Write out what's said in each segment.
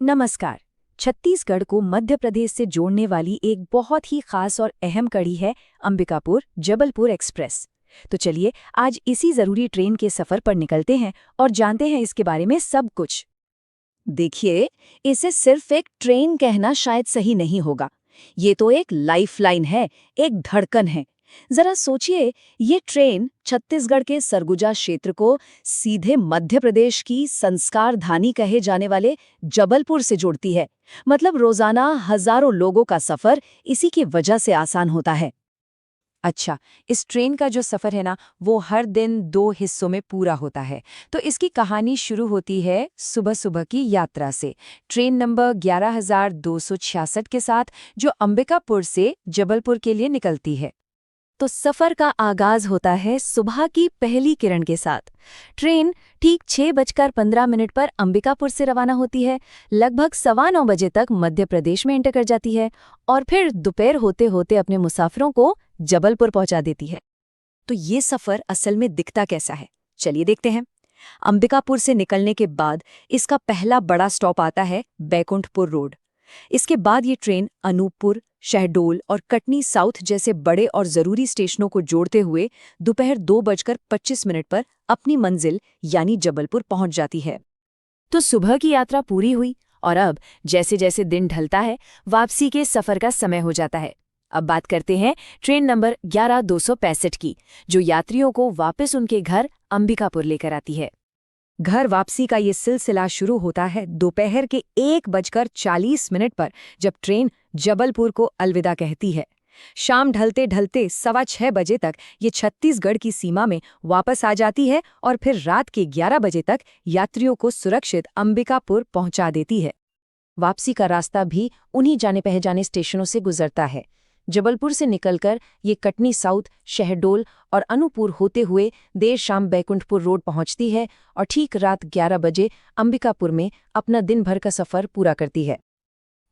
नमस्कार। छत्तीसगढ़ को मध्य प्रदेश से जोड़ने वाली एक बहुत ही खास और अहम कड़ी है अंबिकापुर जबलपुर एक्सप्रेस। तो चलिए आज इसी जरूरी ट्रेन के सफर पर निकलते हैं और जानते हैं इसके बारे में सब कुछ। देखिए, इसे सिर्फ एक ट्रेन कहना शायद सही नहीं होगा। ये तो एक लाइफलाइन है, एक धड़कन है। जरा सोचिए, ये ट्रेन छत्तीसगढ़ के सरगुजा क्षेत्र को सीधे मध्य प्रदेश की संस्कार धानी कहे जाने वाले जबलपुर से जोड़ती है। मतलब रोजाना हजारों लोगों का सफर इसी की वजह से आसान होता है। अच्छा, इस ट्रेन का जो सफ़र है ना, वो हर दिन 2 हिस्सों में पूरा होता है। तो इसकी कहानी शुरू होती है सुबह-सुबह की यात्रा से। ट्रेन नंबर 11,266 के साथ जो अंबिकापुर से जबलपुर के लिए निकलती है। तो सफर का आगाज होता है सुबह की पहली किरण के साथ। ट्रेन ठीक 6:15 पर अंबिकापुर से रवाना होती है। लगभग 9:15 बजे तक मध्य प्रदेश में एंटर कर जाती है और फिर दोपहर होते होते अपने मुसाफिरों को जबलपुर पहुंचा देती है। तो ये सफर असल में दिखता कैसा है, चलिए देखते हैं। अंबिकापुर से निकलने के बाद इसका पहला बड़ा स्टॉप आता है बैकुंठपुर रोड। इसके बाद ये ट्रेन अनूपपुर, शहडोल और कटनी साउथ जैसे बड़े और जरूरी स्टेशनों को जोड़ते हुए दोपहर 2:25 पर अपनी मंजिल यानी जबलपुर पहुंच जाती है। तो सुबह की यात्रा पूरी हुई और अब जैसे जैसे दिन ढलता है, वापसी के सफर का समय हो जाता है। अब बात करते हैं ट्रेन नंबर 11,265 की, जो यात्रियों को वापस उनके घर अंबिकापुर लेकर आती है। घर वापसी का ये सिलसिला शुरू होता है दोपहर के 1:40 पर, जब ट्रेन जबलपुर को अलविदा कहती है। शाम ढलते ढलते 6:15 बजे तक ये छत्तीसगढ़ की सीमा में वापस आ जाती है और फिर रात के 11 बजे तक यात्रियों को सुरक्षित अंबिकापुर पहुंचा देती है। वापसी का रास्ता भी उन्हीं जाने पहचाने स्टेशनों से गुजरता है। जबलपुर से निकलकर ये कटनी साउथ, शहडोल और अनूपपुर होते हुए देर शाम बैकुंठपुर रोड पहुंचती है और ठीक रात 11 बजे अंबिकापुर में अपना दिन भर का सफर पूरा करती है।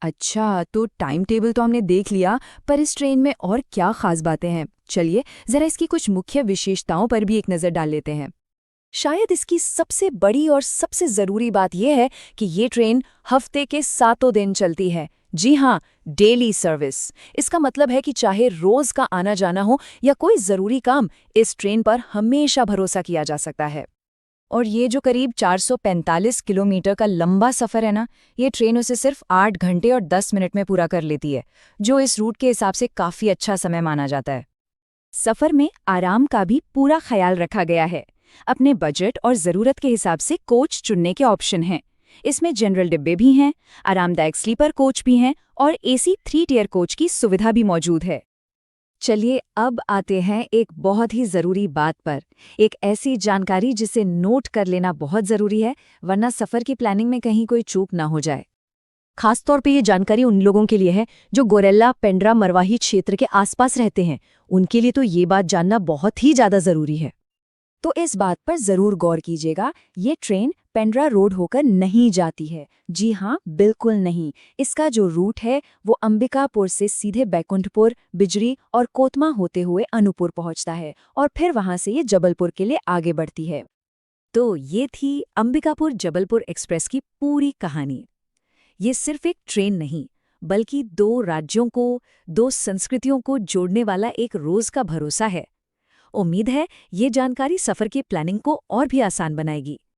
अच्छा, तो टाइम टेबल तो हमने देख लिया, पर इस ट्रेन में और क्या खास बातें हैं? चलिए जरा इसकी कुछ मुख्य विशेषताओं पर भी एक नज़र डाल लेते हैं। शायद इसकी सबसे बड़ी और सबसे ज़रूरी बात यह है कि ये ट्रेन हफ्ते के 7 दिन चलती है। जी हाँ, डेली सर्विस। इसका मतलब है कि चाहे रोज़ का आना जाना हो या कोई ज़रूरी काम, इस ट्रेन पर हमेशा भरोसा किया जा सकता है। और ये जो करीब 445 किलोमीटर का लंबा सफ़र है ना, ये ट्रेन उसे सिर्फ 8 घंटे और 10 मिनट में पूरा कर लेती है, जो इस रूट के हिसाब से काफ़ी अच्छा समय माना जाता है। सफ़र में आराम का भी पूरा ख्याल रखा गया है। अपने बजट और ज़रूरत के हिसाब से कोच चुनने के ऑप्शन हैं। इसमें जनरल डिब्बे भी हैं, आरामदायक स्लीपर कोच भी हैं और एसी 3 टियर कोच की सुविधा भी मौजूद है। चलिए अब आते हैं एक बहुत ही ज़रूरी बात पर, एक ऐसी जानकारी जिसे नोट कर लेना बहुत ज़रूरी है, वरना सफ़र की प्लानिंग में कहीं कोई चूक ना हो जाए। खासतौर पे ये जानकारी उन लोगों के लिए है जो गोरेला पेंड्रा मरवाही क्षेत्र के आसपास रहते हैं। उनके लिए तो ये बात जानना बहुत ही ज़्यादा ज़रूरी है। तो इस बात पर जरूर गौर कीजिएगा, ये ट्रेन पेंड्रा रोड होकर नहीं जाती है। जी हाँ, बिल्कुल नहीं। इसका जो रूट है वो अंबिकापुर से सीधे बैकुंठपुर, बिजरी और कोतमा होते हुए अनूपपुर पहुंचता है और फिर वहां से ये जबलपुर के लिए आगे बढ़ती है। तो ये थी अंबिकापुर जबलपुर एक्सप्रेस की पूरी कहानी। ये सिर्फ एक ट्रेन नहीं, बल्कि 2 राज्यों को, 2 संस्कृतियों को जोड़ने वाला एक रोज का भरोसा है। उम्मीद है ये जानकारी सफर की प्लानिंग को और भी आसान बनाएगी।